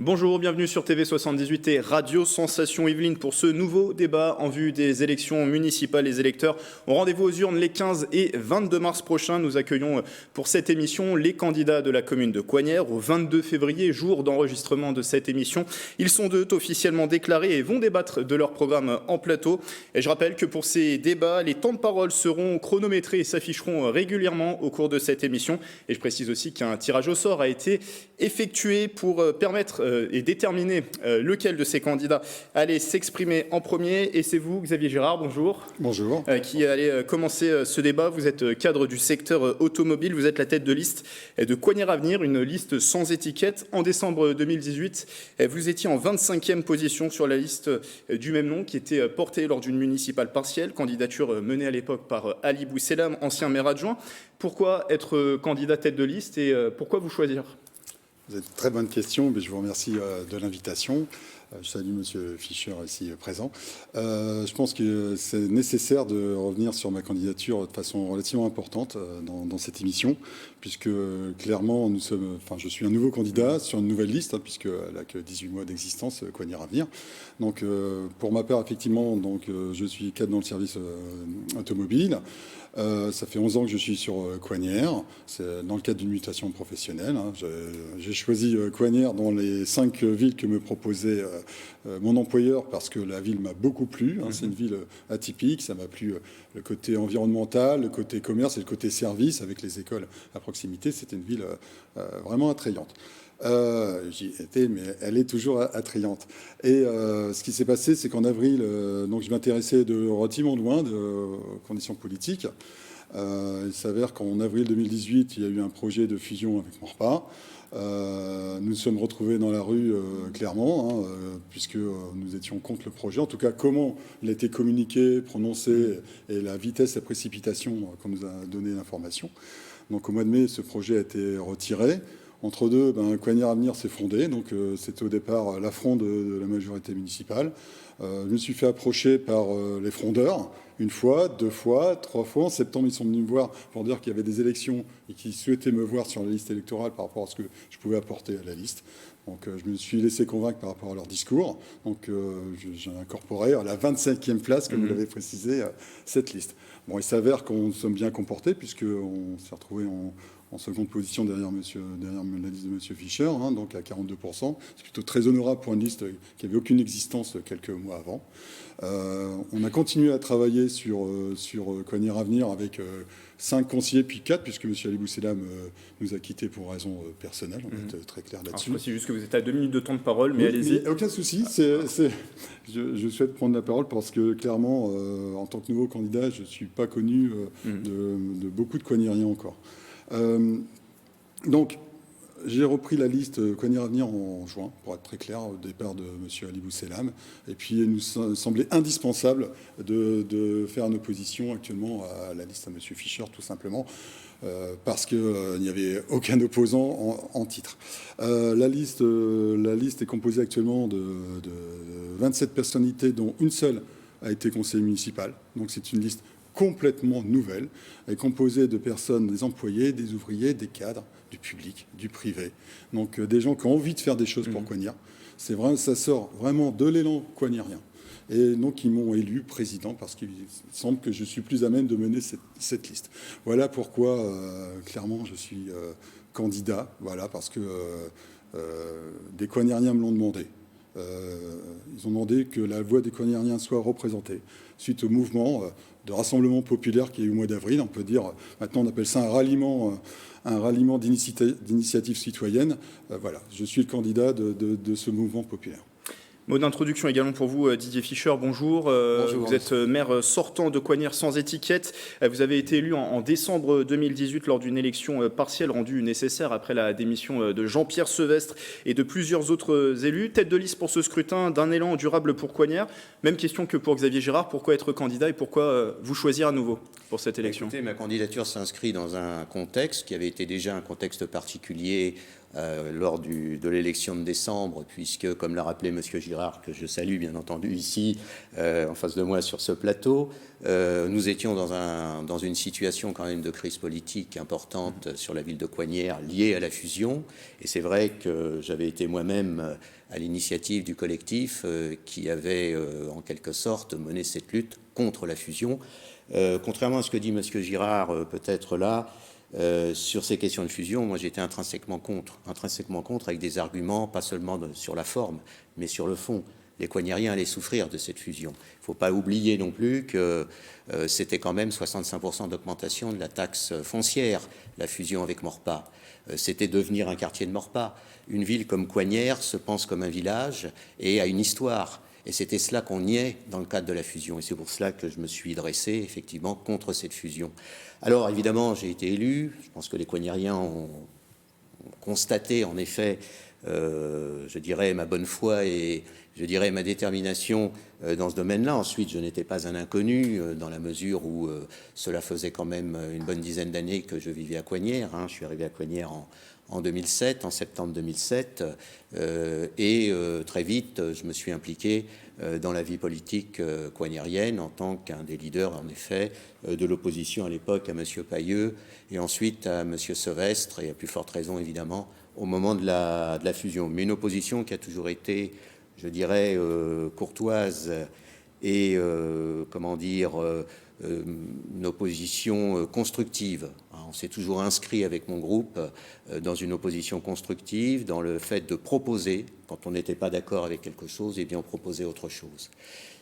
Bonjour, bienvenue sur TV78 et Radio Sensation Yvelines pour ce nouveau débat en vue des élections municipales. Les électeurs ont rendez-vous aux urnes les 15 et 22 mars prochains. Nous accueillons pour cette émission les candidats de la commune de Coignères au 22 février, jour d'enregistrement de cette émission. Ils sont officiellement déclarés et vont débattre de leur programme en plateau. Et je rappelle que pour ces débats, les temps de parole seront chronométrés et s'afficheront régulièrement au cours de cette émission. Et je précise aussi qu'un tirage au sort a été effectué pour permettre et déterminer lequel de ces candidats allait s'exprimer en premier. Et c'est vous, Xavier Girard, bonjour. Bonjour. Qui allez commencer ce débat. Vous êtes cadre du secteur automobile, vous êtes la tête de liste de Coignères Avenir, une liste sans étiquette. En décembre 2018, vous étiez en 25e position sur la liste du même nom qui était portée lors d'une municipale partielle, candidature menée à l'époque par Ali Bousselam, ancien maire adjoint. Pourquoi être candidat tête de liste et pourquoi vous choisir ? Vous avez une très bonne question, mais je vous remercie de l'invitation. Je salue Monsieur Fischer ici présent. Je pense que c'est nécessaire de revenir sur ma candidature de façon relativement importante dans cette émission, puisque clairement, je suis un nouveau candidat sur une nouvelle liste, puisqu'elle n'a que 18 mois d'existence, Coignères Avenir. Donc, pour ma part, effectivement, je suis cadre dans le service automobile. Ça fait 11 ans que je suis sur Coignères. C'est dans le cadre d'une mutation professionnelle. J'ai choisi Coignères dans les 5 villes que me proposait mon employeur parce que la ville m'a beaucoup plu. C'est une ville atypique. Ça m'a plu le côté environnemental, le côté commerce et le côté service avec les écoles à proximité. C'était une ville vraiment attrayante. J'y étais, mais elle est toujours attrayante. Et ce qui s'est passé, c'est qu'en avril, je m'intéressais de relativement loin de conditions politiques. Il s'avère qu'en avril 2018, il y a eu un projet de fusion avec Morpa. Nous nous sommes retrouvés dans la rue clairement, puisque nous étions contre le projet. En tout cas, comment il a été communiqué, prononcé, et la vitesse, la précipitation qu'on nous a donné l'information. Donc au mois de mai, ce projet a été retiré. Entre deux, Coignères Avenir s'est fondé, donc c'était au départ l'affront de la majorité municipale. Je me suis fait approcher par les frondeurs, une fois, 2 fois, 3 fois. En septembre, ils sont venus me voir pour dire qu'il y avait des élections et qu'ils souhaitaient me voir sur la liste électorale par rapport à ce que je pouvais apporter à la liste. Donc je me suis laissé convaincre par rapport à leur discours. Donc j'ai incorporé à la 25e place, comme vous l'avez précisé, cette liste. Bon, il s'avère qu'on se sommes bien comportés puisqu'on s'est retrouvé en seconde position derrière la liste de M. Fischer, donc à 42%. C'est plutôt très honorable pour une liste qui n'avait aucune existence quelques mois avant. On a continué à travailler sur Coignères Avenir avec 5 conseillers, puis 4, puisque M. Ali Bousselam nous a quittés pour raisons personnelles. On va être très clair là-dessus. C'est juste que vous êtes à 2 minutes de temps de parole, mais allez-y. Aucun souci. Je souhaite prendre la parole parce que, clairement, en tant que nouveau candidat, je ne suis pas connu de beaucoup de Coignériens encore. Donc, j'ai repris la liste Coignères Avenir en juin, pour être très clair, au départ de M. Ali Bousselam. Et puis, il nous semblait indispensable de faire une opposition actuellement à la liste à M. Fischer, tout simplement, parce qu'il n'y avait aucun opposant en titre. La liste est composée actuellement de 27 personnalités, dont une seule a été conseiller municipal. Donc, c'est une liste complètement nouvelle. Elle est composée de personnes, des employés, des ouvriers, des cadres, du public, du privé. Donc des gens qui ont envie de faire des choses pour Coignères. C'est vrai, ça sort vraiment de l'élan coignérien. Et donc ils m'ont élu président parce qu'il semble que je suis plus à même de mener cette liste. Voilà pourquoi clairement je suis candidat. Voilà, parce que des Coignériens me l'ont demandé. Ils ont demandé que la voix des Coignériens soit représentée suite au mouvement de rassemblement populaire qui est eu au mois d'avril. On peut dire, maintenant on appelle ça un ralliement d'initiative citoyenne. Voilà, je suis le candidat de ce mouvement populaire. Mot d'introduction également pour vous, Didier Fischer, bonjour. Bonjour. Vous êtes maire sortant de Coignères sans étiquette. Vous avez été élu en décembre 2018 lors d'une élection partielle rendue nécessaire après la démission de Jean-Pierre Sevestre et de plusieurs autres élus. Tête de liste pour ce scrutin d'un élan durable pour Coignères. Même question que pour Xavier Girard, pourquoi être candidat et pourquoi vous choisir à nouveau pour cette élection ? Écoutez, ma candidature s'inscrit dans un contexte qui avait été déjà un contexte particulier lors de l'élection de décembre, puisque, comme l'a rappelé M. Girard, que je salue bien entendu ici, en face de moi sur ce plateau, nous étions dans une situation quand même de crise politique importante sur la ville de Coignères liée à la fusion. Et c'est vrai que j'avais été moi-même à l'initiative du collectif qui avait en quelque sorte mené cette lutte contre la fusion. Contrairement à ce que dit M. Girard peut-être là, sur ces questions de fusion, moi j'étais intrinsèquement contre avec des arguments, pas seulement sur la forme, mais sur le fond. Les Coignériens allaient souffrir de cette fusion. Il ne faut pas oublier non plus que c'était quand même 65% d'augmentation de la taxe foncière, la fusion avec Maurepas. C'était devenir un quartier de Maurepas. Une ville comme Coignères se pense comme un village et a une histoire. Et c'était cela qu'on niait dans le cadre de la fusion. Et c'est pour cela que je me suis dressé, effectivement, contre cette fusion. Alors, évidemment, j'ai été élu. Je pense que les Coignériens ont constaté, en effet, je dirais, ma bonne foi et, je dirais, ma détermination dans ce domaine-là. Ensuite, je n'étais pas un inconnu, dans la mesure où cela faisait quand même une bonne dizaine d'années que je vivais à Coignères. Je suis arrivé à Coignères en 2007, en septembre 2007, et très vite, je me suis impliqué dans la vie politique coignérienne en tant qu'un des leaders, en effet, de l'opposition à l'époque à M. Pailleux et ensuite à M. Sevestre, et à plus forte raison, évidemment, au moment de la fusion. Mais une opposition qui a toujours été, je dirais, courtoise et, comment dire, une opposition constructive. On s'est toujours inscrit avec mon groupe dans une opposition constructive, dans le fait de proposer, quand on n'était pas d'accord avec quelque chose, eh bien on proposait autre chose.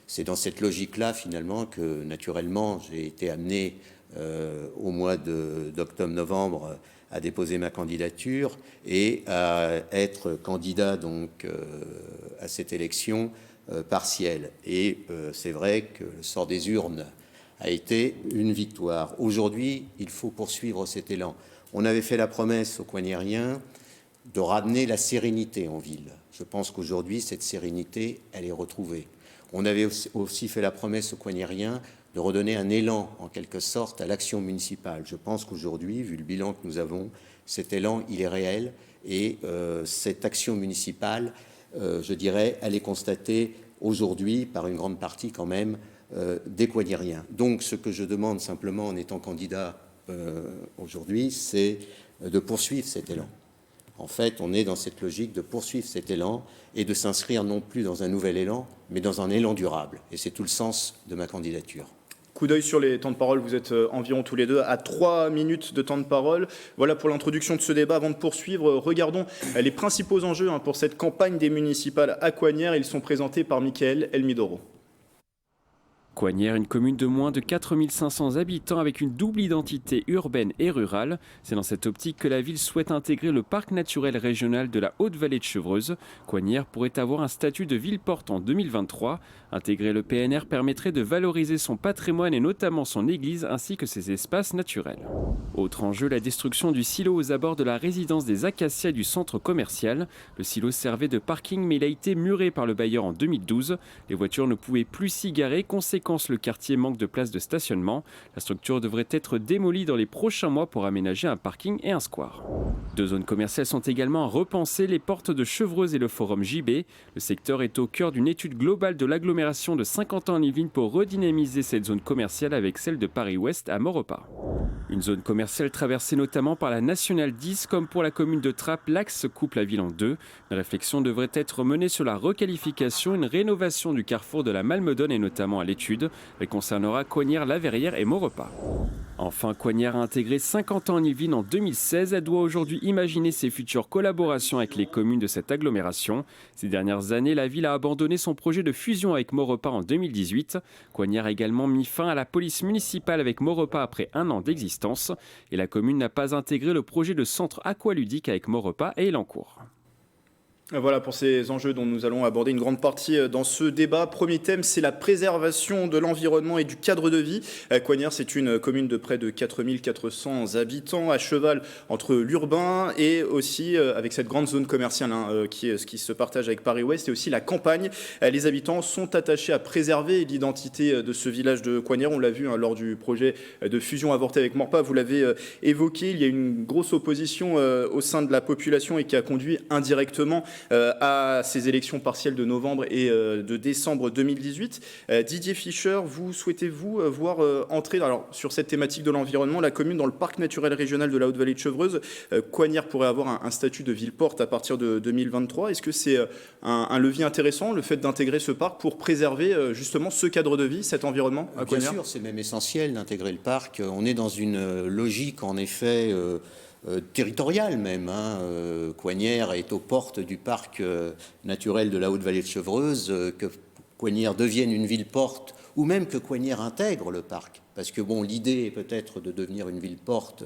C'est dans cette logique-là, finalement, que naturellement, j'ai été amené au mois d'octobre-novembre à déposer ma candidature et à être candidat donc à cette élection partielle. Et c'est vrai que le sort des urnes a été une victoire. Aujourd'hui, il faut poursuivre cet élan. On avait fait la promesse aux Coignériens de ramener la sérénité en ville. Je pense qu'aujourd'hui, cette sérénité, elle est retrouvée. On avait aussi fait la promesse aux Coignériens de redonner un élan, en quelque sorte, à l'action municipale. Je pense qu'aujourd'hui, vu le bilan que nous avons, cet élan, il est réel. Et cette action municipale, je dirais, elle est constatée aujourd'hui par une grande partie quand même des Coignériens. Donc, ce que je demande simplement en étant candidat aujourd'hui, c'est de poursuivre cet élan. En fait, on est dans cette logique de poursuivre cet élan et de s'inscrire non plus dans un nouvel élan, mais dans un élan durable. Et c'est tout le sens de ma candidature. Coup d'œil sur les temps de parole, vous êtes environ tous les deux à 3 minutes de temps de parole. Voilà pour l'introduction de ce débat. Avant de poursuivre, regardons les principaux enjeux pour cette campagne des municipales à Coignères. Ils sont présentés par Mickaël Elmidoro. Coignères, une commune de moins de 4500 habitants avec une double identité urbaine et rurale. C'est dans cette optique que la ville souhaite intégrer le parc naturel régional de la Haute-Vallée de Chevreuse. Coignères pourrait avoir un statut de ville-porte en 2023. Intégrer le PNR permettrait de valoriser son patrimoine et notamment son église ainsi que ses espaces naturels. Autre enjeu, la destruction du silo aux abords de la résidence des Acacias du centre commercial. Le silo servait de parking mais il a été muré par le bailleur en 2012. Les voitures ne pouvaient plus s'y garer. Conséquence, le quartier manque de places de stationnement. La structure devrait être démolie dans les prochains mois pour aménager un parking et un square. Deux zones commerciales sont également à repenser, les portes de Chevreuse et le forum JB. Le secteur est au cœur d'une étude globale de l'agglomération de Saint-Quentin-en-Yvelines pour redynamiser cette zone commerciale avec celle de Paris-Ouest à Maurepas. Une zone commerciale traversée notamment par la Nationale 10, comme pour la commune de Trappes, l'axe coupe la ville en deux. Une réflexion devrait être menée sur la requalification, une rénovation du carrefour de la Malmedonne et notamment à l'étude. Elle concernera Coignères, La Verrière et Maurepas. Enfin, Coignères a intégré Saint-Quentin-en-Yvelines en 2016. Elle doit aujourd'hui imaginer ses futures collaborations avec les communes de cette agglomération. Ces dernières années, la ville a abandonné son projet de fusion avec Maurepas en 2018. Coignères a également mis fin à la police municipale avec Maurepas après 1 an d'existence. Et la commune n'a pas intégré le projet de centre aqualudique avec Maurepas et Elancourt. Voilà pour ces enjeux dont nous allons aborder une grande partie dans ce débat. Premier thème, c'est la préservation de l'environnement et du cadre de vie. Coignères, c'est une commune de près de 4400 habitants, à cheval entre l'urbain et aussi avec cette grande zone commerciale qui se partage avec Paris-Ouest et aussi la campagne. Les habitants sont attachés à préserver l'identité de ce village de Coignères. On l'a vu lors du projet de fusion avorté avec Morpa, vous l'avez évoqué. Il y a une grosse opposition au sein de la population et qui a conduit indirectement à ces élections partielles de novembre et de décembre 2018. Didier Fischer, souhaitez-vous voir entrer sur cette thématique de l'environnement la commune dans le parc naturel régional de la Haute-Vallée de Chevreuse? Coignères pourrait avoir un statut de ville-porte à partir de 2023. Est-ce que c'est un levier intéressant, le fait d'intégrer ce parc pour préserver justement ce cadre de vie, cet environnement à Coignères? Bien sûr, c'est même essentiel d'intégrer le parc. On est dans une logique, en effet, territoriale même. Coignères est aux portes du parc naturel de la Haute-Vallée de Chevreuse. Que Coignères devienne une ville-porte ou même que Coignères intègre le parc. Parce que l'idée est peut-être de devenir une ville-porte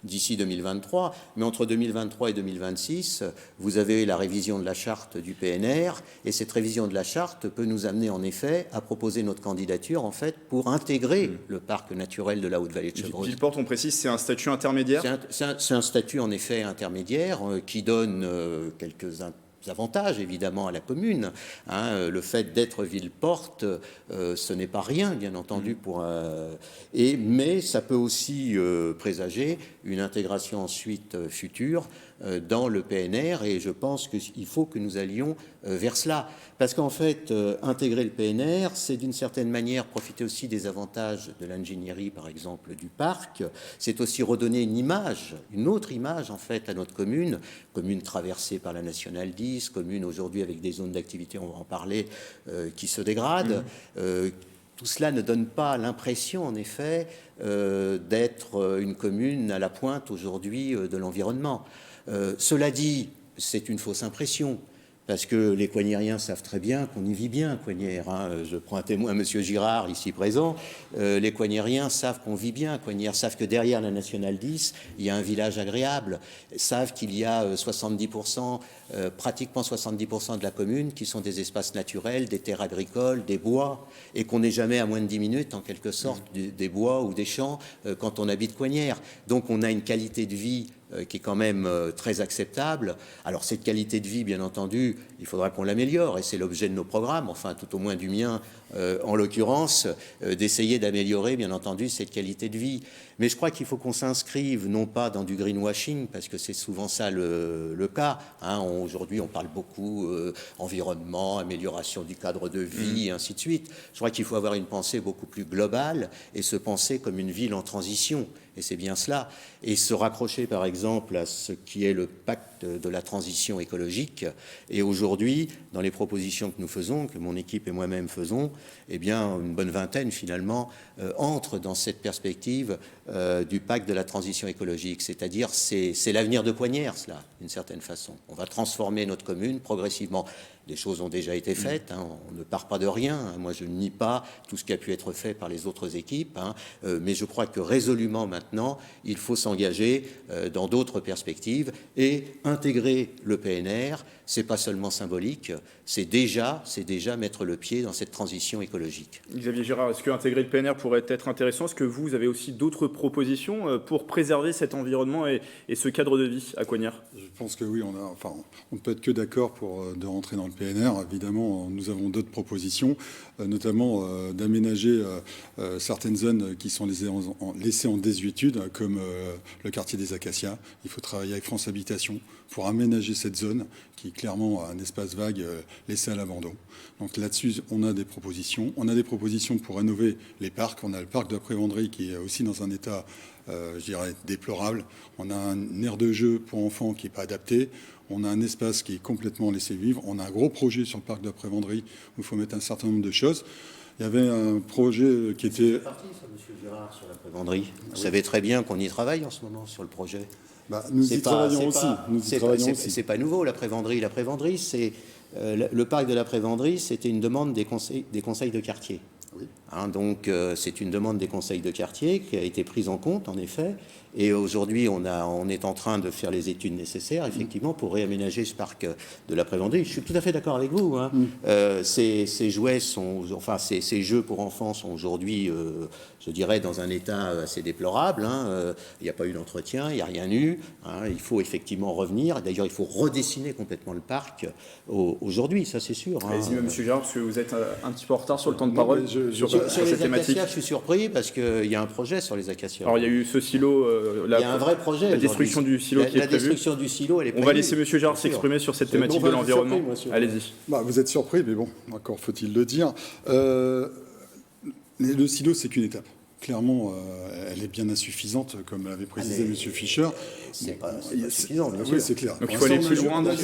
d'ici 2023, mais entre 2023 et 2026, vous avez la révision de la charte du PNR, et cette révision de la charte peut nous amener en effet à proposer notre candidature en fait pour intégrer le parc naturel de la Haute-Vallée de Chevreuse. Ville-porte, on précise, c'est un statut intermédiaire? C'est un statut en effet intermédiaire qui donne quelques avantages évidemment à la commune. Le fait d'être ville-porte, ce n'est pas rien, bien entendu, mais ça peut aussi présager une intégration ensuite future dans le PNR, et je pense qu'il faut que nous allions vers cela. Parce qu'en fait, intégrer le PNR, c'est d'une certaine manière profiter aussi des avantages de l'ingénierie, par exemple, du parc. C'est aussi redonner une autre image, en fait, à notre commune traversée par la Nationale 10, commune aujourd'hui avec des zones d'activité, on va en parler, qui se dégradent. Tout cela ne donne pas l'impression, en effet, d'être une commune à la pointe aujourd'hui de l'environnement. Cela dit, c'est une fausse impression, parce que les Coignériens savent très bien qu'on y vit bien, Coignères. Je prends un témoin, Monsieur Girard, ici présent. Les Coignériens savent qu'on vit bien, Coignères, savent que derrière la Nationale 10, il y a un village agréable, savent qu'il y a 70%, pratiquement 70% de la commune qui sont des espaces naturels, des terres agricoles, des bois, et qu'on n'est jamais à moins de 10 minutes, en quelque sorte, des bois ou des champs quand on habite Coignères. Donc on a une qualité de vie qui est quand même très acceptable. Alors cette qualité de vie, bien entendu, il faudra qu'on l'améliore, et c'est l'objet de nos programmes, enfin tout au moins du mien en l'occurrence, d'essayer d'améliorer, bien entendu, cette qualité de vie. Mais je crois qu'il faut qu'on s'inscrive non pas dans du greenwashing, parce que c'est souvent ça le cas. Aujourd'hui, on parle beaucoup environnement, amélioration du cadre de vie, et ainsi de suite. Je crois qu'il faut avoir une pensée beaucoup plus globale et se penser comme une ville en transition. Et c'est bien cela. Et se raccrocher, par exemple, à ce qui est le pacte de la transition écologique. Et aujourd'hui, dans les propositions que nous faisons, que mon équipe et moi-même faisons, eh bien, une bonne vingtaine, finalement, entrent dans cette perspective du pacte de la transition écologique. C'est-à-dire, c'est l'avenir de Coignères, cela, d'une certaine façon. On va transformer notre commune progressivement. Des choses ont déjà été faites, on ne part pas de rien. Moi, je ne nie pas tout ce qui a pu être fait par les autres équipes, mais je crois que résolument maintenant, il faut s'engager dans d'autres perspectives et intégrer le PNR. C'est pas seulement symbolique, c'est déjà mettre le pied dans cette transition écologique. Xavier Girard, est-ce que intégrer le PNR pourrait être intéressant? Est-ce que vous avez aussi d'autres propositions pour préserver cet environnement et ce cadre de vie à Coignères? Je pense que oui, on ne peut être que d'accord de rentrer dans le PNR. Évidemment, nous avons d'autres propositions, notamment d'aménager certaines zones qui sont laissées en désuétude, comme le quartier des Acacias. Il faut travailler avec France Habitation pour aménager cette zone qui est clairement un espace vague laissé à l'abandon. Donc là-dessus, on a des propositions. On a des propositions pour rénover les parcs. On a le parc de la Prévendrie qui est aussi dans un état, je dirais, déplorable. On a un aire de jeu pour enfants qui n'est pas adapté. On a un espace qui est complètement laissé vivre. On a un gros projet sur le parc de la Prévendrie où il faut mettre un certain nombre de choses. Il y avait un projet qui était... C'est parti, ça, Monsieur Girard, sur la Prévendrie. Vous savez très bien qu'on y travaille en ce moment sur le projet. Nous y travaillons aussi. C'est pas nouveau, la Prévendrie. La Prévendrie, c'est le parc de la Prévendrie, c'était une demande des conseils de quartier. Oui. Donc c'est une demande des conseils de quartier qui a été prise en compte, en effet. Et aujourd'hui, on est en train de faire les études nécessaires, effectivement, pour réaménager ce parc de la Prévendée. Je suis tout à fait d'accord avec vous. Ces jouets ces jeux pour enfants sont aujourd'hui, je dirais, dans un état assez déplorable. Il n'y a pas eu d'entretien, il n'y a rien eu. Il faut effectivement revenir. D'ailleurs, il faut redessiner complètement le parc aujourd'hui, ça c'est sûr. Allez-y, monsieur Girard, parce que vous êtes un petit peu en retard sur le temps de parole sur cette les thématique. acacias, je suis surpris parce qu'il y a un projet sur les acacias. Alors, il y a eu ce silo. Il y a un vrai projet. La destruction du silo qui est prévue. La destruction du silo, elle est prévue. On va laisser monsieur Girard s'exprimer sur cette thématique de l'environnement. Allez-y. Vous êtes surpris, mais bon, encore faut-il le dire. Le silo, c'est qu'une étape. Clairement, elle est bien insuffisante, comme l'avait précisé M. Fischer. C'est pas suffisant, bien sûr. Oui, c'est clair. Donc il faut aller plus loin dans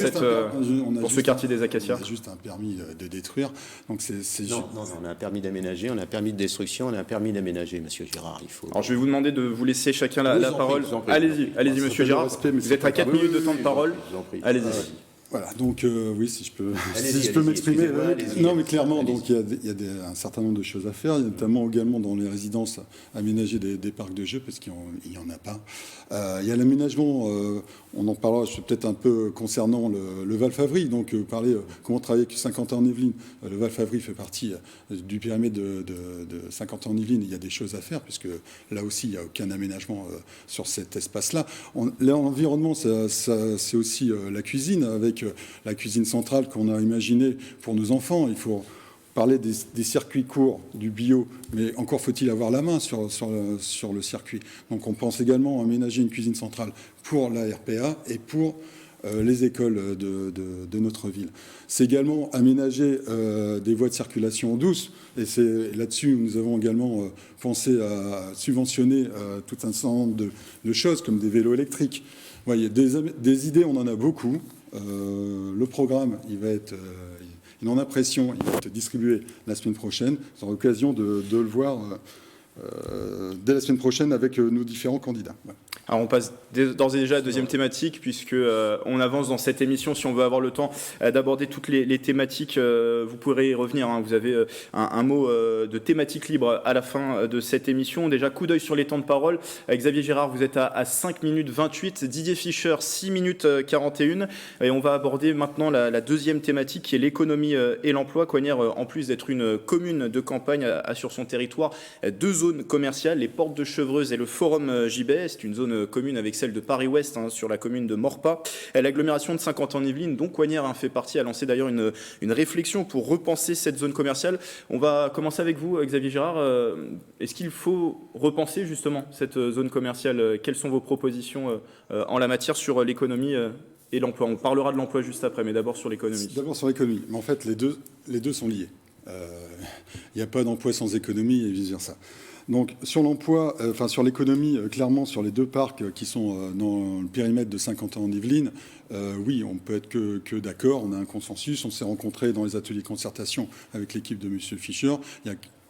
pour ce quartier des acacias. On a juste un permis de détruire. Donc non, on a un permis d'aménager, on a un permis de destruction, on a un permis d'aménager, M. Girard. Alors je vais vous demander de vous laisser chacun la parole. Allez-y, M. Girard. Vous êtes à 4 minutes de temps de parole. Allez-y. Voilà, donc oui, si je peux m'exprimer. Non, mais clairement, donc il y a un certain nombre de choses à faire, notamment également dans les résidences, aménager des parcs de jeux, parce qu'il n'y en a pas. Il y a l'aménagement, on en parlera peut-être un peu concernant le Val-Favry, donc parler comment travailler avec Saint-Quentin-en-Yvelines. Le Val-Favry fait partie du périmètre de Saint-Quentin-en-Yvelines. Il y a des choses à faire, puisque là aussi, il n'y a aucun aménagement sur cet espace-là. L'environnement, c'est aussi la cuisine, avec la cuisine centrale qu'on a imaginée pour nos enfants. Il faut parler des circuits courts, du bio, mais encore faut-il avoir la main sur le circuit. Donc on pense également à aménager une cuisine centrale pour la RPA et pour les écoles de notre ville. C'est également aménager des voies de circulation douces, et c'est là-dessus nous avons également pensé à subventionner tout un certain nombre de choses, comme des vélos électriques. Voyez, des idées, on en a beaucoup. Le programme, il en a pression, il va être distribué la semaine prochaine. Vous aurez l'occasion de le voir dès la semaine prochaine avec nos différents candidats. Voilà. Alors on passe d'ores et déjà à la deuxième thématique, puisque on avance dans cette émission. Si on veut avoir le temps d'aborder toutes les thématiques, vous pourrez y revenir. Vous avez un mot de thématique libre à la fin de cette émission. Déjà, coup d'œil sur les temps de parole. Xavier Girard, vous êtes à 5 minutes 28. Didier Fischer, 6 minutes 41. Et on va aborder maintenant la deuxième thématique, qui est l'économie et l'emploi. Coignères, en plus d'être une commune de campagne, a sur son territoire 2 zones commerciales, les Portes de Chevreuse et le Forum Gibet. C'est une zone commune avec celle de Paris-Ouest, sur la commune de Maurepas. L'agglomération de Saint-Quentin-en-Yvelines, dont Coignères fait partie, a lancé d'ailleurs une réflexion pour repenser cette zone commerciale. On va commencer avec vous, Xavier Girard. Est-ce qu'il faut repenser justement cette zone commerciale? Quelles sont vos propositions en la matière sur l'économie et l'emploi? On parlera de l'emploi juste après, mais d'abord sur l'économie. D'abord sur l'économie. Mais en fait, les deux sont liés. Il n'y a pas d'emploi sans économie et vice-versa. Donc sur l'emploi, sur l'économie, clairement sur les 2 parcs qui sont dans le périmètre de Saint-Quentin-en-Yvelines, oui, on peut être que d'accord, on a un consensus, on s'est rencontrés dans les ateliers de concertation avec l'équipe de M. Fischer.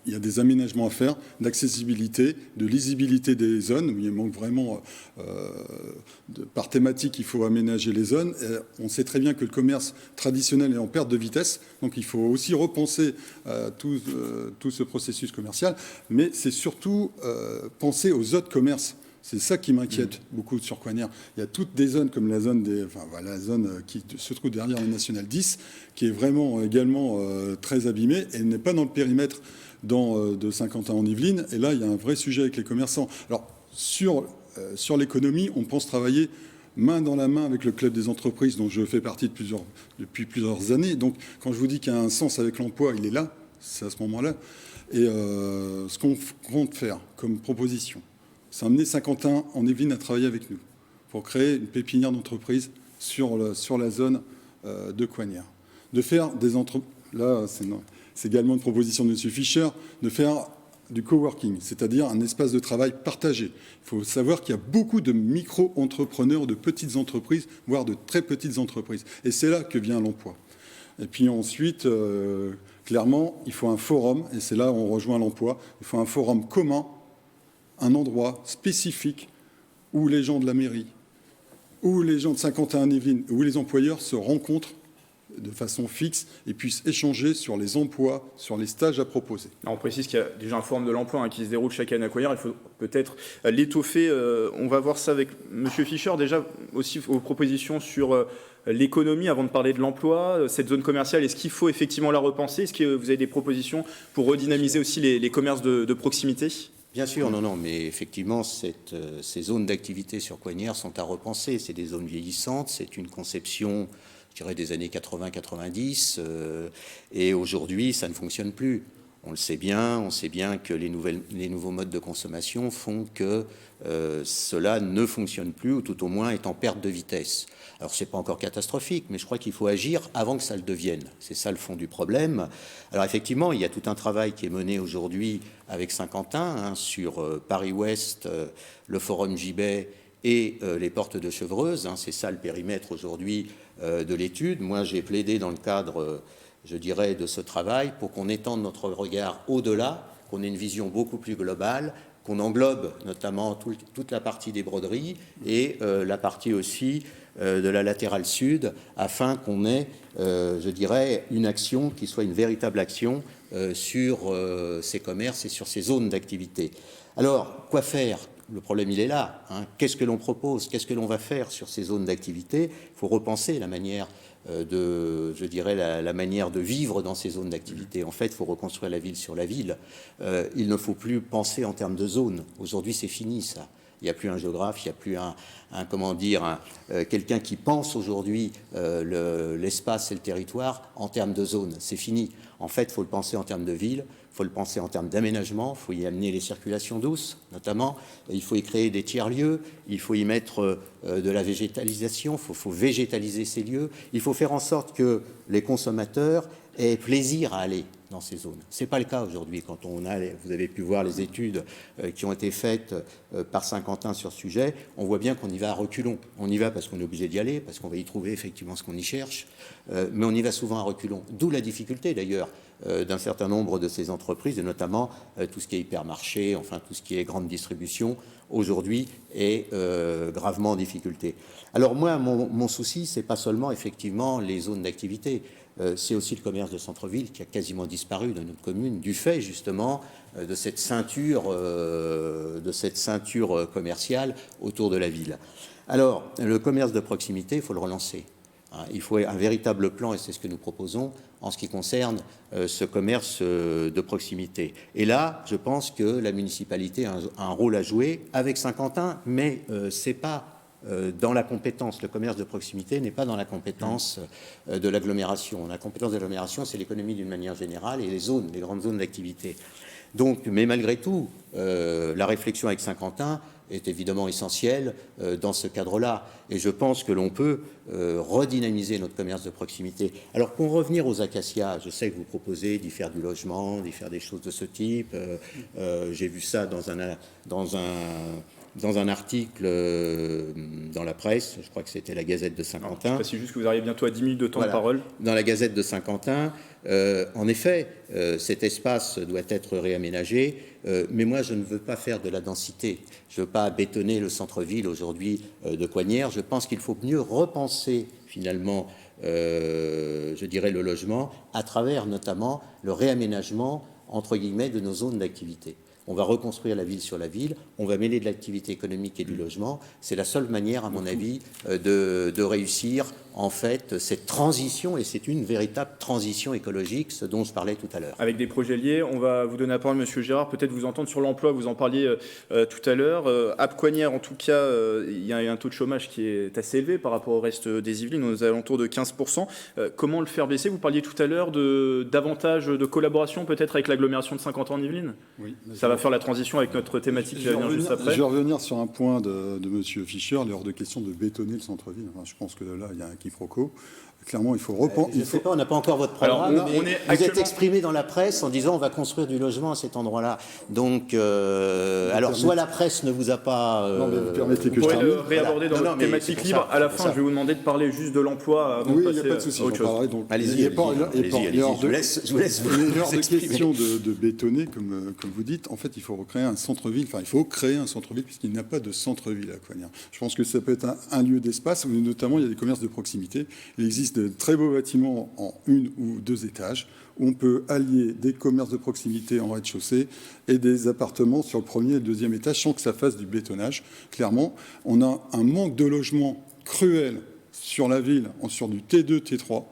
Il y a des aménagements à faire, d'accessibilité, de lisibilité des zones, où il manque vraiment, par thématique, il faut aménager les zones. On sait très bien que le commerce traditionnel est en perte de vitesse, donc il faut aussi repenser tout ce processus commercial, mais c'est surtout penser aux autres commerces. C'est ça qui m'inquiète beaucoup sur Coignères. Il y a toutes des zones comme la zone la zone qui se trouve derrière le National 10, qui est vraiment également très abîmée et n'est pas dans le périmètre de Saint-Quentin-en-Yvelines. Et là, il y a un vrai sujet avec les commerçants. Alors, sur l'économie, on pense travailler main dans la main avec le club des entreprises, dont je fais partie depuis plusieurs années. Donc, quand je vous dis qu'il y a un sens avec l'emploi, il est là, c'est à ce moment-là. Et ce qu'on compte faire comme proposition, c'est amener Saint-Quentin-en-Yvelines à travailler avec nous pour créer une pépinière d'entreprise sur la zone de Coignères. De faire des entreprises... Là, c'est également une proposition de M. Fischer, de faire du coworking, c'est-à-dire un espace de travail partagé. Il faut savoir qu'il y a beaucoup de micro-entrepreneurs, de petites entreprises, voire de très petites entreprises. Et c'est là que vient l'emploi. Et puis ensuite, clairement, il faut un forum, et c'est là où on rejoint l'emploi. Il faut un forum commun, un endroit spécifique où les gens de la mairie, où les gens de Saint-Quentin-en-Yvelines, où les employeurs se rencontrent de façon fixe et puissent échanger sur les emplois, sur les stages à proposer. Alors on précise qu'il y a déjà un forum de l'emploi qui se déroule chaque année à Coignères. Il faut peut-être l'étoffer. On va voir ça avec M. Fischer. Déjà aussi vos propositions sur l'économie, avant de parler de l'emploi, cette zone commerciale, est-ce qu'il faut effectivement la repenser? Est-ce que vous avez des propositions pour redynamiser aussi les commerces de proximité? Bien sûr, non, mais effectivement, ces zones d'activité sur Coignères sont à repenser. C'est des zones vieillissantes, c'est une conception, je dirais, des années 80-90, et aujourd'hui, ça ne fonctionne plus. On le sait bien, on sait bien que les nouveaux modes de consommation font que cela ne fonctionne plus, ou tout au moins est en perte de vitesse. Alors, ce n'est pas encore catastrophique, mais je crois qu'il faut agir avant que ça le devienne. C'est ça le fond du problème. Alors, effectivement, il y a tout un travail qui est mené aujourd'hui avec Saint-Quentin, sur Paris-Ouest, le Forum Gibet et les portes de Chevreuse. C'est ça le périmètre aujourd'hui de l'étude. Moi, j'ai plaidé dans le cadre, je dirais, de ce travail pour qu'on étende notre regard au-delà, qu'on ait une vision beaucoup plus globale, qu'on englobe notamment toute la partie des broderies et la partie aussi de la latérale sud, afin qu'on ait, je dirais, une action qui soit une véritable action sur ces commerces et sur ces zones d'activité. Alors, quoi faire? Le problème, il est là. Qu'est-ce que l'on propose? Qu'est-ce que l'on va faire sur ces zones d'activité? Il faut repenser la manière je dirais, la manière de vivre dans ces zones d'activité. En fait, il faut reconstruire la ville sur la ville. Il ne faut plus penser en termes de zones. Aujourd'hui, c'est fini, ça. Il n'y a plus un géographe, il n'y a plus quelqu'un qui pense aujourd'hui l'espace et le territoire en termes de zones. C'est fini. En fait, il faut le penser en termes de ville, il faut le penser en termes d'aménagement, il faut y amener les circulations douces, notamment. Et il faut y créer des tiers-lieux, il faut y mettre de la végétalisation, il faut végétaliser ces lieux. Il faut faire en sorte que les consommateurs aient plaisir à aller dans ces zones. Ce n'est pas le cas aujourd'hui. Quand vous avez pu voir les études qui ont été faites par Saint-Quentin sur ce sujet, on voit bien qu'on y va à reculons. On y va parce qu'on est obligé d'y aller, parce qu'on va y trouver effectivement ce qu'on y cherche, mais on y va souvent à reculons. D'où la difficulté d'ailleurs d'un certain nombre de ces entreprises, et notamment tout ce qui est hypermarché, enfin tout ce qui est grande distribution, aujourd'hui est gravement en difficulté. Alors moi, mon souci, c'est pas seulement effectivement les zones d'activité, c'est aussi le commerce de centre-ville qui a quasiment disparu de notre commune du fait justement de cette ceinture commerciale autour de la ville. Alors, le commerce de proximité, il faut le relancer. Il faut un véritable plan, et c'est ce que nous proposons en ce qui concerne ce commerce de proximité. Et là, je pense que la municipalité a un rôle à jouer avec Saint-Quentin, mais c'est pas dans la compétence. Le commerce de proximité n'est pas dans la compétence de l'agglomération. La compétence de l'agglomération, c'est l'économie d'une manière générale et les grandes zones d'activité. Donc, mais malgré tout, la réflexion avec Saint-Quentin est évidemment essentielle dans ce cadre-là. Et je pense que l'on peut redynamiser notre commerce de proximité. Alors, pour revenir aux acacias, je sais que vous proposez d'y faire du logement, d'y faire des choses de ce type. J'ai vu ça dans un article dans la presse, je crois que c'était la Gazette de Saint-Quentin. Je précise juste que vous arrivez bientôt à 10 minutes de temps de parole. Dans la Gazette de Saint-Quentin, en effet, cet espace doit être réaménagé, mais moi je ne veux pas faire de la densité. Je ne veux pas bétonner le centre-ville aujourd'hui de Coignères. Je pense qu'il faut mieux repenser finalement, je dirais, le logement à travers notamment le réaménagement, entre guillemets, de nos zones d'activité. On va reconstruire la ville sur la ville, on va mêler de l'activité économique et du logement. C'est la seule manière, à mon avis, de réussir, en fait, cette transition, et c'est une véritable transition écologique, ce dont je parlais tout à l'heure. Avec des projets liés, on va vous donner la parole, Monsieur Girard, peut-être vous entendre sur l'emploi, vous en parliez tout à l'heure. À Coignères, en tout cas, il y a un taux de chômage qui est assez élevé par rapport au reste des Yvelines, aux alentours de 15%. Comment le faire baisser? Vous parliez tout à l'heure davantage de collaboration, peut-être avec l'agglomération de Saint-Quentin en Yvelines. Oui. Ça va faire la transition avec notre thématique qui va venir juste après. Je vais revenir sur un point de M. Fischer, il est hors de question de bétonner le centre-ville. Enfin, je pense que là, il y a un quiproquo. Clairement, il faut repenser. Je ne sais pas, on n'a pas encore votre programme, alors, mais vous êtes exprimé dans la presse en disant on va construire du logement à cet endroit-là. Donc, alors, soit la presse ne vous a pas... non, mais vous permettez que je termine. le réaborder dans notre thématique libre. À la fin, je vais vous demander de parler juste de l'emploi avant de passer il n'y a pas de souci, à autre chose. Allez-y, je vous laisse il est hors de question de bétonner, comme vous dites. En fait, il faut recréer un centre-ville. Enfin, il faut créer un centre-ville puisqu'il n'y a pas de centre-ville à Coignères. Je pense que ça peut être un lieu d'espace où, notamment, il y a des commerces de proximité. Il existe existe de très beaux bâtiments en 1 ou 2 étages, où on peut allier des commerces de proximité en rez-de-chaussée et des appartements sur le premier et le deuxième étage sans que ça fasse du bétonnage. Clairement, on a un manque de logement cruel sur la ville, sur du T2, T3.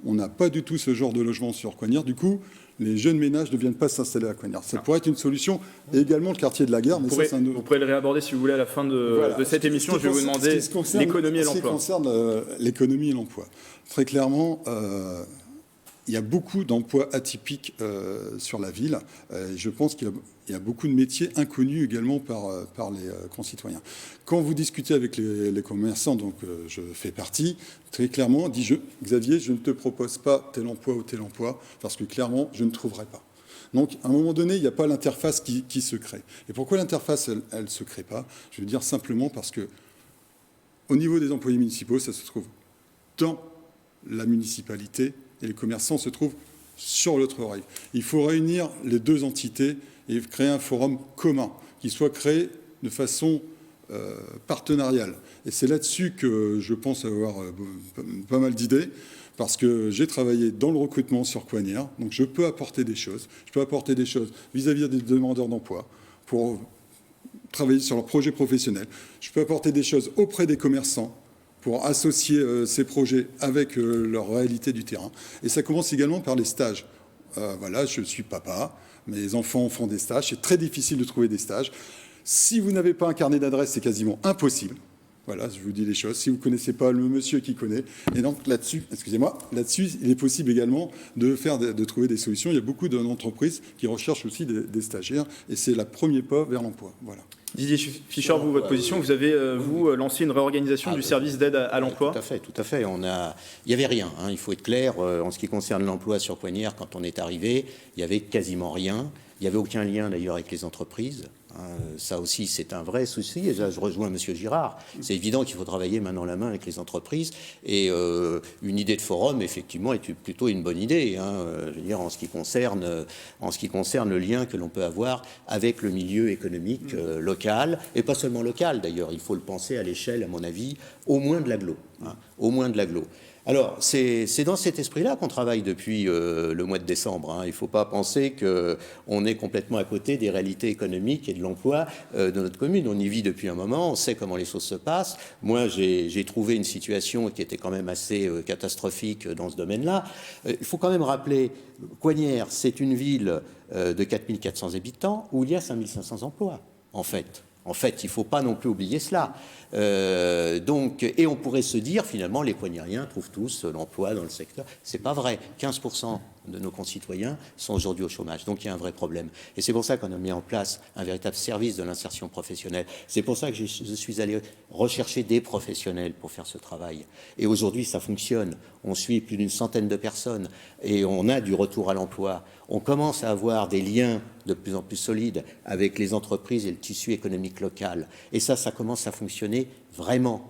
On n'a pas du tout ce genre de logement sur Coignard. Du coup, les jeunes ménages ne viennent pas s'installer à Coignard. Ça pourrait être une solution. Et également le quartier de la Gare. Vous pourrez le réaborder si vous voulez à la fin de cette émission. Je vais vous demander l'économie et l'emploi. Ce qui concerne l'économie et l'emploi. Très clairement, il y a beaucoup d'emplois atypiques sur la ville. Je pense qu'il y a beaucoup de métiers inconnus également par les concitoyens. Quand vous discutez avec les commerçants, donc je fais partie, très clairement, dit Xavier, je ne te propose pas tel emploi ou tel emploi, parce que clairement, je ne trouverai pas. Donc, à un moment donné, il n'y a pas l'interface qui se crée. Et pourquoi l'interface, elle ne se crée pas? Je veux dire simplement parce que, au niveau des employés municipaux, ça se trouve dans la municipalité, et les commerçants se trouvent sur l'autre rive. Il faut réunir les deux entités et créer un forum commun qui soit créé de façon partenariale. Et c'est là-dessus que je pense avoir pas mal d'idées, parce que j'ai travaillé dans le recrutement sur Coignard, donc je peux apporter des choses. Je peux apporter des choses vis-à-vis des demandeurs d'emploi pour travailler sur leur projet professionnel. Je peux apporter des choses auprès des commerçants pour associer ces projets avec leur réalité du terrain. Et ça commence également par les stages. Voilà, je suis papa, mes enfants font des stages, c'est très difficile de trouver des stages. Si vous n'avez pas un carnet d'adresses, c'est quasiment impossible. Voilà, je vous dis les choses. Si vous ne connaissez pas le monsieur qui connaît. Et donc là-dessus, là-dessus, il est possible également de trouver des solutions. Il y a beaucoup d'entreprises qui recherchent aussi des stagiaires, et c'est le premier pas vers l'emploi. Voilà. Didier Fischer, vous, votre position, vous avez lancé une réorganisation du service d'aide à l'emploi. Tout à fait. Il n'y avait rien, il faut être clair. En ce qui concerne l'emploi sur Coignard, quand on est arrivé, il n'y avait quasiment rien. Il n'y avait aucun lien d'ailleurs avec les entreprises. Ça aussi, c'est un vrai souci. Et là, je rejoins M. Girard. C'est évident qu'il faut travailler main dans la main avec les entreprises. Et une idée de forum, effectivement, est plutôt une bonne idée. Je veux dire, en ce qui concerne le lien que l'on peut avoir avec le milieu économique local, et pas seulement local d'ailleurs. Il faut le penser à l'échelle, à mon avis, au moins de l'agglo. Au moins de l'agglo. Alors, c'est dans cet esprit-là qu'on travaille depuis le mois de décembre. Il ne faut pas penser qu'on est complètement à côté des réalités économiques et de l'emploi de notre commune. On y vit depuis un moment, on sait comment les choses se passent. Moi, j'ai trouvé une situation qui était quand même assez catastrophique dans ce domaine-là. Il faut quand même rappeler, Coignard, c'est une ville de 4400 habitants où il y a 5500 emplois, en fait. En fait, il ne faut pas non plus oublier cela. Et on pourrait se dire, finalement, les Coignariens trouvent tous l'emploi dans le secteur. Ce n'est pas vrai. 15% de nos concitoyens sont aujourd'hui au chômage. Donc, il y a un vrai problème. Et c'est pour ça qu'on a mis en place un véritable service de l'insertion professionnelle. C'est pour ça que je suis allé rechercher des professionnels pour faire ce travail. Et aujourd'hui, ça fonctionne. On suit plus d'une centaine de personnes et on a du retour à l'emploi. On commence à avoir des liens de plus en plus solides avec les entreprises et le tissu économique local. Et ça commence à fonctionner vraiment.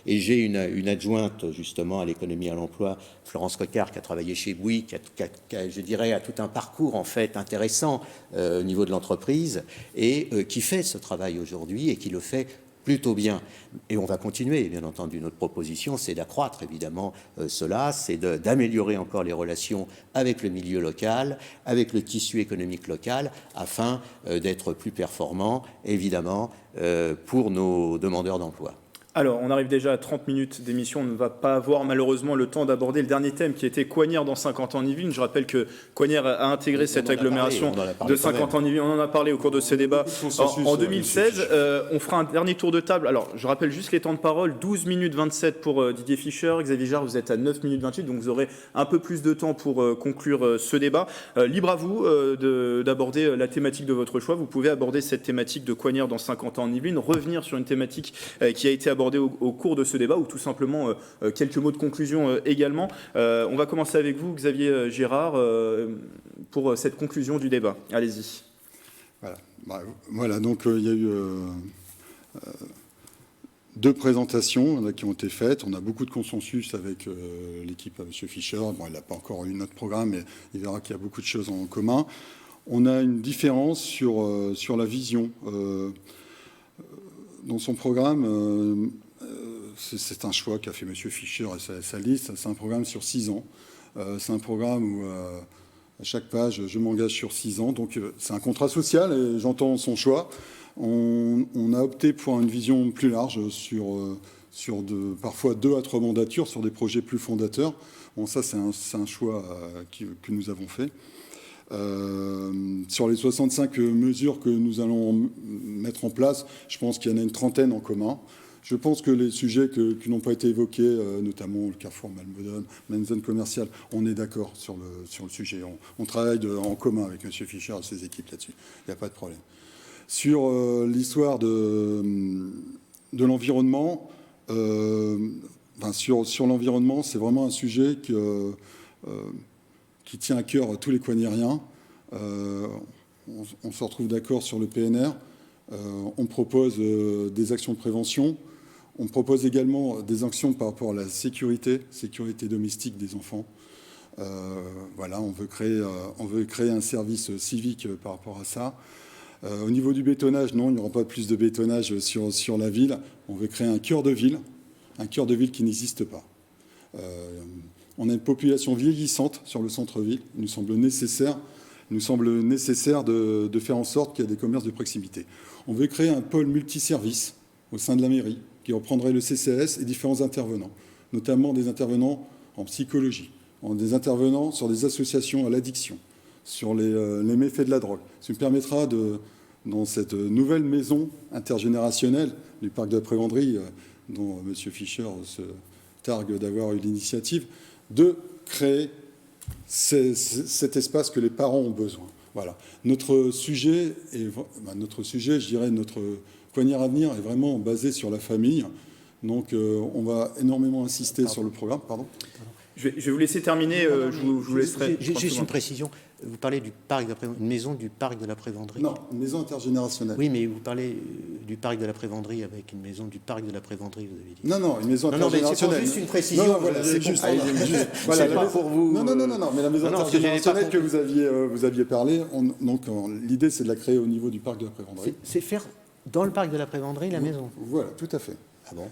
Et j'ai une adjointe justement à l'économie et à l'emploi, Florence Coquart, qui a travaillé chez Bouygues, qui je dirais, a tout un parcours en fait intéressant au niveau de l'entreprise et qui fait ce travail aujourd'hui et qui le fait plutôt bien. Et on va continuer, bien entendu. Notre proposition, c'est d'accroître évidemment cela, c'est d'améliorer encore les relations avec le milieu local, avec le tissu économique local, afin d'être plus performants, évidemment, pour nos demandeurs d'emploi. Alors, on arrive déjà à 30 minutes d'émission. On ne va pas avoir malheureusement le temps d'aborder le dernier thème qui était Coignard dans 50 ans en Yvelines. Je rappelle que Coignard a intégré cette agglomération de 50 ans en Yvelines. On en a parlé au cours de ces débats. En 2016, on fera un dernier tour de table. Alors, je rappelle juste les temps de parole. 12 minutes 27 pour Didier Fischer. Xavier Girard, vous êtes à 9 minutes 28. Donc, vous aurez un peu plus de temps pour conclure ce débat. Libre à vous d'aborder la thématique de votre choix. Vous pouvez aborder cette thématique de Coignard dans 50 ans en Yvelines, revenir sur une thématique qui a été abordée au cours de ce débat, ou tout simplement quelques mots de conclusion également. On va commencer avec vous, Xavier Girard, pour cette conclusion du débat. Allez-y. Voilà, donc il y a eu 2 présentations qui ont été faites. On a beaucoup de consensus avec l'équipe à M. Fischer. Bon, il n'a pas encore eu notre programme, mais il verra qu'il y a beaucoup de choses en commun. On a une différence sur la vision. Dans son programme, c'est un choix qu'a fait M. Fischer et sa liste. C'est un programme sur 6 ans. C'est un programme où, à chaque page, je m'engage sur 6 ans. Donc, c'est un contrat social et j'entends son choix. On a opté pour une vision plus large sur parfois 2 à 3 mandatures sur des projets plus fondateurs. Bon, ça, c'est un choix que nous avons fait. Sur les 65 mesures que nous allons mettre en place, je pense qu'il y en a une trentaine en commun. Je pense que les sujets qui n'ont pas été évoqués, notamment le Carrefour Malmedon, la zone commerciale, on est d'accord sur le sujet. On travaille en commun avec M. Fischer et ses équipes là-dessus. Il n'y a pas de problème. Sur l'histoire de l'environnement, sur l'environnement, c'est vraiment un sujet qui tient à cœur tous les coignériens. On se retrouve d'accord sur le PNR. On propose des actions de prévention. On propose également des actions par rapport à la sécurité domestique des enfants. Voilà, on veut créer un service civique par rapport à ça. Au niveau du bétonnage, non, il n'y aura pas plus de bétonnage sur la ville. On veut créer un cœur de ville qui n'existe pas. On a une population vieillissante sur le centre-ville. Il nous semble nécessaire de faire en sorte qu'il y ait des commerces de proximité. On veut créer un pôle multiservice au sein de la mairie qui reprendrait le CCAS et différents intervenants, notamment des intervenants en psychologie, des intervenants sur des associations à l'addiction, sur les méfaits de la drogue. Ça nous permettra, dans cette nouvelle maison intergénérationnelle du parc de la Prévenderie, dont M. Fischer se targue d'avoir eu l'initiative, de créer cet espace que les parents ont besoin. Voilà. Notre sujet, je dirais, notre Coignard Avenir est vraiment basé sur la famille. Donc, on va énormément insister sur le programme. Pardon. Je vais vous laisser terminer. Je vous laisserai. Juste une précision. Vous parlez du parc de la Prévenderie, une maison du parc de la Prévenderie. Non, une maison intergénérationnelle. Oui, mais vous parlez du parc de la Prévenderie avec une maison du parc de la Prévenderie, vous avez dit. Non, une maison intergénérationnelle. C'est juste une précision. Non, voilà, c'est juste. Voilà, c'est pas pour vous. Non, mais la maison intergénérationnelle que vous aviez parlé, l'idée, c'est de la créer au niveau du parc de la Prévenderie. C'est faire dans le parc de la Prévenderie la maison. Voilà, tout à fait. Ah bon.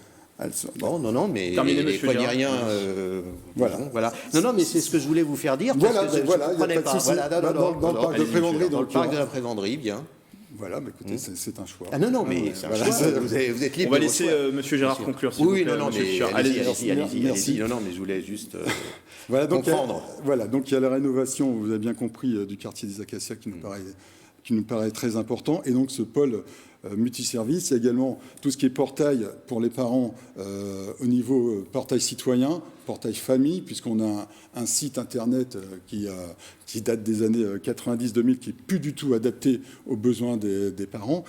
Non, mais terminé, les coignériens... voilà. Non, mais c'est ce que je voulais vous faire dire, parce que je ne comprenais pas. Dans le parc de Prévenderie. Dans le parc de la Prévenderie, bien. Voilà, mais écoutez, c'est un choix. Ah non, mais c'est un choix. Vous êtes libre. On va laisser M. Gérard conclure. Oui, non, mais allez-y. Non, mais je voulais juste comprendre. Voilà, donc il y a la rénovation, vous avez bien compris, du quartier des Acacias qui nous paraît très important. Et donc ce pôle multiservice, il y a également tout ce qui est portail pour les parents au niveau portail citoyen, portail famille, puisqu'on a un site internet qui date des années 90-2000, qui n'est plus du tout adapté aux besoins des parents.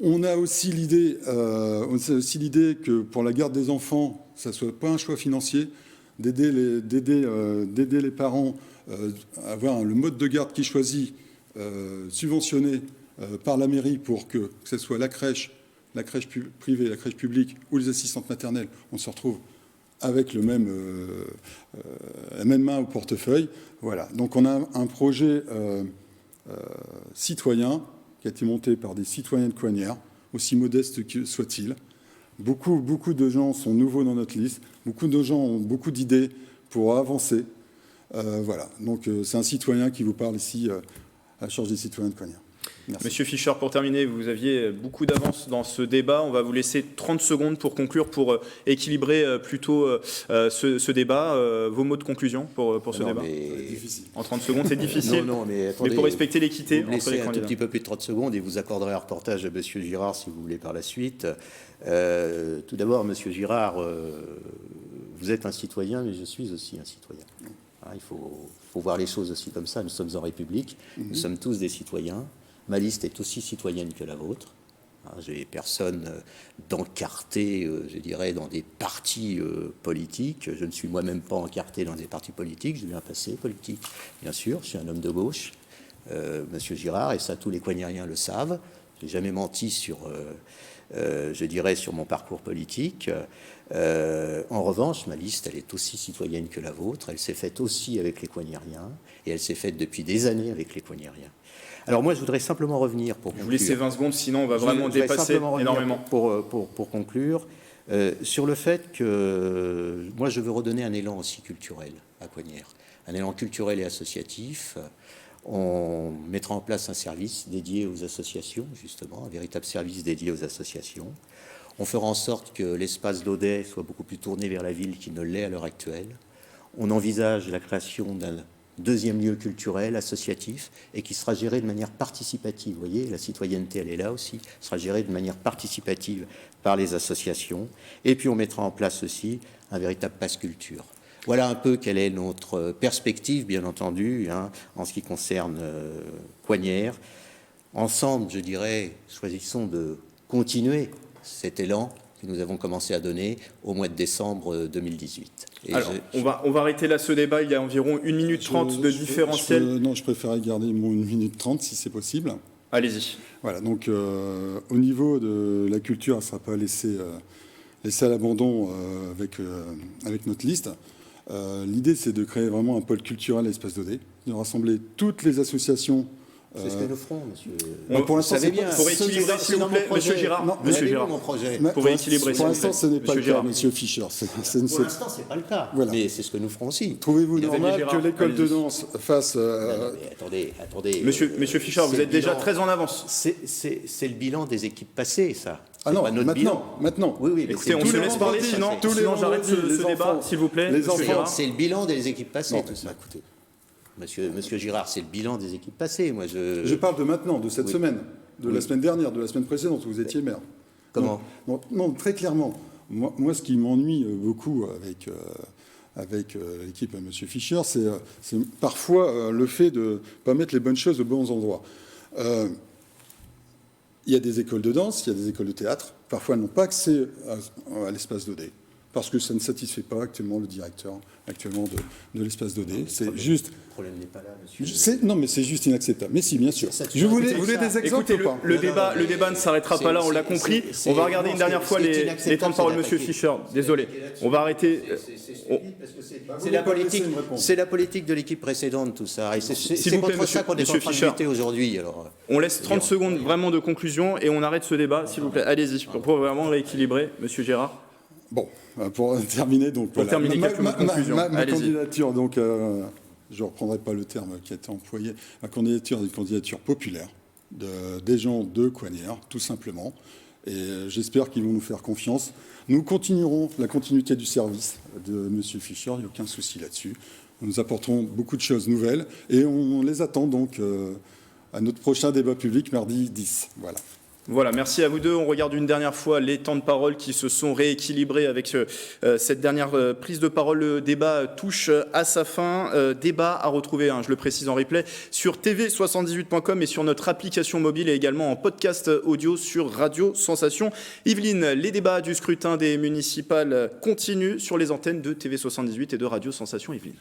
On a aussi l'idée que pour la garde des enfants, ça ne soit pas un choix financier, d'aider les parents à avoir le mode de garde qu'ils choisissent, subventionné par la mairie pour que ce soit la crèche privée, la crèche publique ou les assistantes maternelles, on se retrouve avec la même main au portefeuille. Voilà. Donc on a un projet citoyen qui a été monté par des citoyens de Coignard, aussi modestes que soient-ils. Beaucoup de gens sont nouveaux dans notre liste. Beaucoup de gens ont beaucoup d'idées pour avancer. Voilà. Donc c'est un citoyen qui vous parle ici à la charge des citoyens de Coignard. Merci. Monsieur Fischer, pour terminer, vous aviez beaucoup d'avance dans ce débat. On va vous laisser 30 secondes pour conclure, pour équilibrer plutôt ce débat. Vos mots de conclusion pour ce débat. En 30 secondes, c'est difficile. Mais attendez, mais pour respecter l'équité entre les candidats. Un tout petit peu plus de 30 secondes et vous accorderez un reportage à Monsieur Girard si vous voulez par la suite. Tout d'abord, Monsieur Girard, vous êtes un citoyen, mais je suis aussi un citoyen. Il faut voir les choses aussi comme ça. Nous sommes en République, nous sommes tous des citoyens. Ma liste est aussi citoyenne que la vôtre. J'ai personne d'encarté, je dirais, dans des partis politiques. Je ne suis moi-même pas encarté dans des partis politiques. J'ai eu un passé politique, bien sûr. Je suis un homme de gauche, Monsieur Girard, et ça, tous les coignériens le savent. Je n'ai jamais menti sur mon parcours politique. En revanche, ma liste, elle est aussi citoyenne que la vôtre. Elle s'est faite aussi avec les coignériens, et elle s'est faite depuis des années avec les coignériens. Alors moi, je voudrais simplement revenir pour conclure. Je vous laisse 20 secondes, sinon on va vraiment dépasser énormément. Pour conclure, Sur le fait que moi je veux redonner un élan aussi culturel à Coignières, un élan culturel et associatif. On mettra en place un service dédié aux associations, justement, un véritable service dédié aux associations. On fera en sorte que l'espace d'Audet soit beaucoup plus tourné vers la ville qu'il ne l'est à l'heure actuelle. On envisage la création d'un deuxième lieu culturel, associatif, et qui sera géré de manière participative. Vous voyez, la citoyenneté, elle est là aussi, sera gérée de manière participative par les associations. Et puis on mettra en place aussi un véritable pass culture. Voilà un peu quelle est notre perspective, bien entendu, en ce qui concerne Coignières. Ensemble, je dirais, choisissons de continuer cet élan que nous avons commencé à donner au mois de décembre 2018. Et alors, on va arrêter là ce débat. Il y a environ 1 minute 30 de différentiel. Non, je préférais garder mon 1 minute 30 si c'est possible. Allez-y. Voilà, donc au niveau de la culture, elle ne sera pas laissée à l'abandon avec notre liste. L'idée, c'est de créer vraiment un pôle culturel à l'Espace d'Audet, de rassembler toutes les associations. C'est ce que nous ferons, monsieur. Pour l'instant, c'est bien. Pour rééquilibrer, s'il vous plaît, monsieur Girard. Non, monsieur Girard. mon projet. Pour rééquilibrer, pour l'instant, ce n'est pas le cas, monsieur Fischer. Pour l'instant, ce n'est pas le cas. Voilà. Mais c'est ce que nous ferons aussi. Trouvez-vous normal Gérard, que l'école de allez-y. danse fasse... Non, mais attendez. Monsieur Fischer, vous êtes déjà très en avance. C'est le bilan des équipes passées, ça. Ah C'est non, pas notre bilan. maintenant. Oui, mais Écoutez, on tous se les laisse parler, vendredis, sinon tous les j'arrête vendredis, ce les débat, enfants, s'il vous plaît. les monsieur enfants. Girard. C'est le bilan des équipes passées, Non, tout ça. écoutez, Monsieur Girard, c'est le bilan des équipes passées. Moi, je parle de maintenant, de cette Oui. semaine, de Oui. la semaine dernière, de la semaine précédente, où vous étiez maire. Comment ? Non, très clairement. Moi, ce qui m'ennuie beaucoup avec l'équipe à M. Fischer, c'est parfois le fait de ne pas mettre les bonnes choses aux bons endroits. Il y a des écoles de danse, il y a des écoles de théâtre. Parfois, elles n'ont pas accès à l'espace d'Audet, parce que ça ne satisfait pas actuellement le directeur de l'espace d'Audet. C'est juste... Le problème n'est pas là, monsieur. Non, mais c'est juste inacceptable. Mais si, bien sûr. Vous voulez des exemples Écoutez, ou pas le débat ne s'arrêtera pas là, on l'a compris. On va regarder une dernière fois les temps de parole, monsieur Fischer. Désolé. On va arrêter. C'est la politique. C'est la politique de l'équipe précédente, tout ça. Et c'est S'il vous plaît, contre ça qu'on est en monsieur train de Fischer. lutter aujourd'hui. Alors, On laisse 30 secondes vraiment de conclusion et on arrête ce débat, s'il vous plaît. Allez-y, pour vraiment rééquilibrer, monsieur Gérard. Bon, pour terminer, donc Pour terminer, quelques mots de conclusion. ma Allez-y. candidature, donc, je ne reprendrai pas le terme qui a été employé, ma candidature est une candidature populaire des gens de Coignières, tout simplement. Et j'espère qu'ils vont nous faire confiance. Nous continuerons la continuité du service de M. Fischer, il n'y a aucun souci là-dessus. Nous apporterons beaucoup de choses nouvelles et on les attend donc à notre prochain débat public mardi 10. Voilà. Voilà, merci à vous deux. On regarde une dernière fois les temps de parole qui se sont rééquilibrés avec cette dernière prise de parole. Le débat touche à sa fin. Débat à retrouver, je le précise en replay, sur tv78.com et sur notre application mobile et également en podcast audio sur Radio Sensation. Yveline, les débats du scrutin des municipales continuent sur les antennes de TV78 et de Radio Sensation. Yveline.